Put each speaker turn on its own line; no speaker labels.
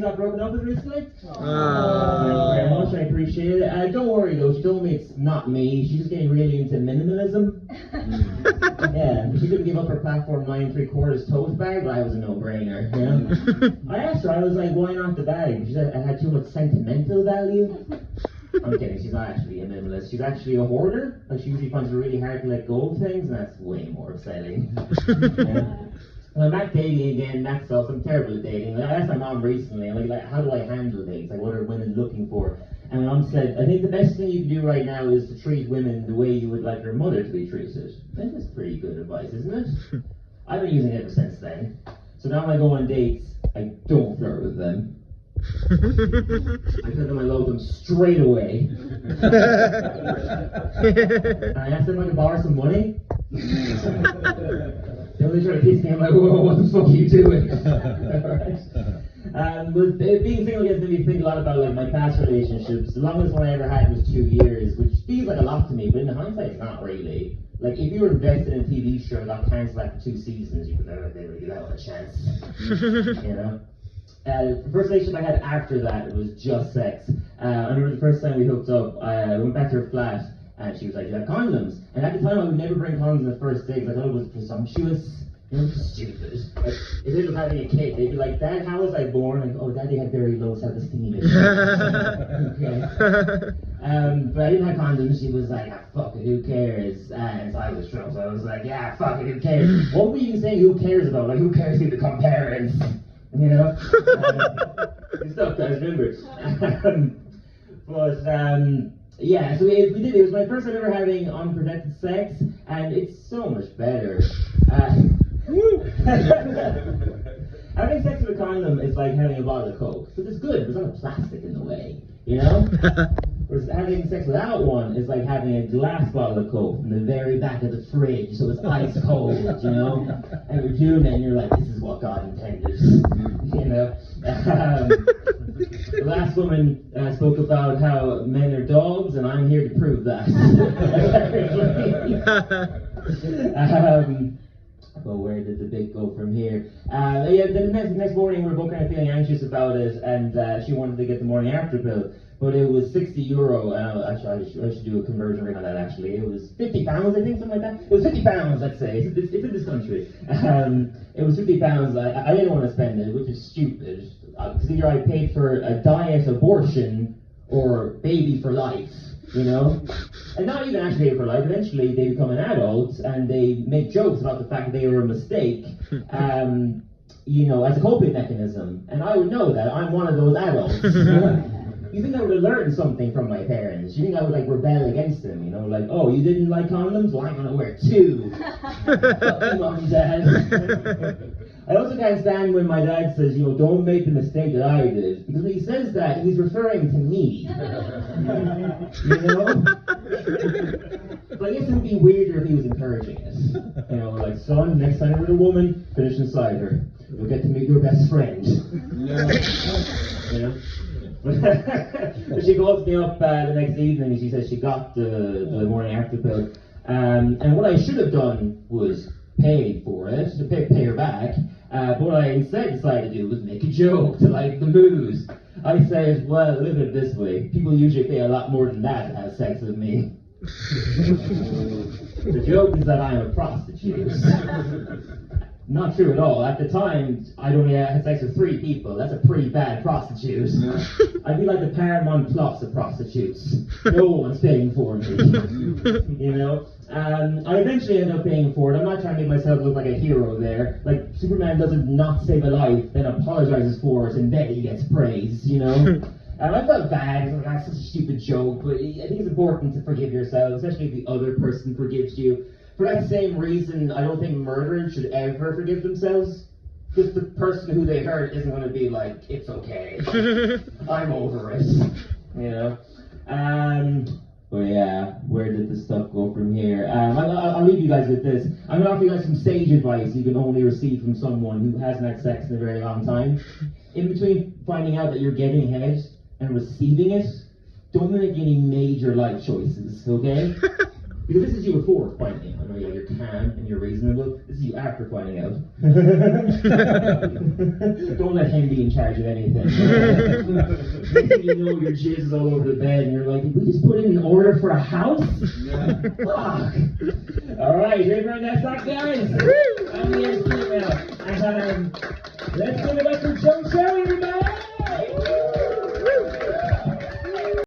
got broken up with recently? Thank you very much, I appreciate it. Don't worry though, she told me it's not me. She's just getting really into minimalism. Yeah, she couldn't give up her platform 9 3/4 tote bag, but I was a no-brainer, you know? I asked her, I was like, why not the bag? She said it had too much sentimental value. I'm kidding, she's not actually a minimalist. She's actually a hoarder. Like, she usually finds it really hard to let go of things, and that's way more upsetting. Yeah. Well, I'm back dating again, that sucks. I'm terrible at dating. Like, I asked my mom recently, I'm like, how do I handle dates? Like, what are women looking for? And my mom said, I think the best thing you can do right now is to treat women the way you would like your mother to be treated. I think that's pretty good advice, isn't it? I've been using it ever since then. So now when I go on dates, I don't flirt with them. I tell them I love them straight away. And I ask them if I can borrow some money. They only try to kiss me, I'm like, whoa, what the fuck are you doing? Alright. But being single gets made me think a lot about like my past relationships. The longest one I ever had was 2 years, which feels like a lot to me, but in hindsight it's not really. Like if you were invested in a TV show and got cancelled after 2 seasons, you could never give that one a chance. You know? The first relationship I had after that was just sex. I remember the first time we hooked up, I went back to her flat and she was like, do you have condoms? And at the time I would never bring condoms on the first date because I thought it was presumptuous. You know, just stupid. Like, if they were having a kid, they'd be like, Dad, how was I born? Like, oh, Daddy had very low self-esteem. Okay. But I didn't have condoms. She was like, fuck it, who cares? And so I was drunk, so I was like, yeah, fuck it, who cares? What were you even saying who cares about? Like, who cares if we become parents? You know? Stuff, guys, remember. Yeah, so we did. It was my first time ever having unprotected sex, and it's so much better. Having sex with a condom is like having a bottle of Coke. So it's good, there's not plastic in the way, you know? Whereas having sex without one is like having a glass bottle of Coke from the very back of the fridge, so it's ice cold, you know? And you're doing it and you're like, this is what God intended, you know? The last woman spoke about how men are dogs, and I'm here to prove that. Well, where did the bit go from here? Yeah, the next morning we were both kind of feeling anxious about it, and she wanted to get the morning after pill, but it was €60. Actually, I should do a conversion rate on that. Actually, it was £50, I think, something like that. It was £50, let's say. It's in this country. It was £50. I didn't want to spend it, which is stupid. Because either I paid for a diet abortion or baby for life. You know? And not even actually for life. Eventually they become an adult and they make jokes about the fact that they were a mistake, you know, as a coping mechanism. And I would know that. I'm one of those adults. You think I would have learned something from my parents? You think I would like rebel against them? You know, like, oh, you didn't like condoms? Well, I'm gonna wear 2. Fuck you, Mom and Dad. I also can't stand when my dad says, you know, don't make the mistake that I did. Because when he says that, he's referring to me. You know? But I guess it would be weirder if he was encouraging it. You know, like, son, next time you're with a woman, finish inside her. You'll get to meet your best friend. You know? But she calls me up the next evening and she says she got the morning after pill. And what I should have done was pay for it, to pay her back. But what I instead decided to do was make a joke to like the booze. I said, well, look at it this way. People usually pay a lot more than that to have sex with me. The joke is that I'm a prostitute. Not true at all. At the time, I'd only had sex with 3 people. That's a pretty bad prostitute. I'd be like the Paramount Plus of prostitutes. No one's paying for me. You know? I eventually ended up paying for it. I'm not trying to make myself look like a hero there. Like, Superman doesn't not save a life, then apologizes for it, and then he gets praise, you know? I felt bad. That's such a stupid joke, but I think it's important to forgive yourself, especially if the other person forgives you. For that same reason, I don't think murderers should ever forgive themselves. Because the person who they hurt isn't going to be like, it's okay. I'm over it. You know? But yeah, where did the stuff go from here? I'll leave you guys with this. I'm going to offer you guys some sage advice you can only receive from someone who hasn't had sex in a very long time. In between finding out that you're getting head and receiving it, don't make any major life choices, okay? Because this is you before finding out. I know you're calm and you're reasonable. This is you after finding out. Don't let him be in charge of anything. Next thing you know, your jizz is all over the bed, and you're like, did we just put in an order for a house? Yeah. Fuck. All right, you ready for that up, guys? I'm the MC now. And let's give it up for Joe Cherry.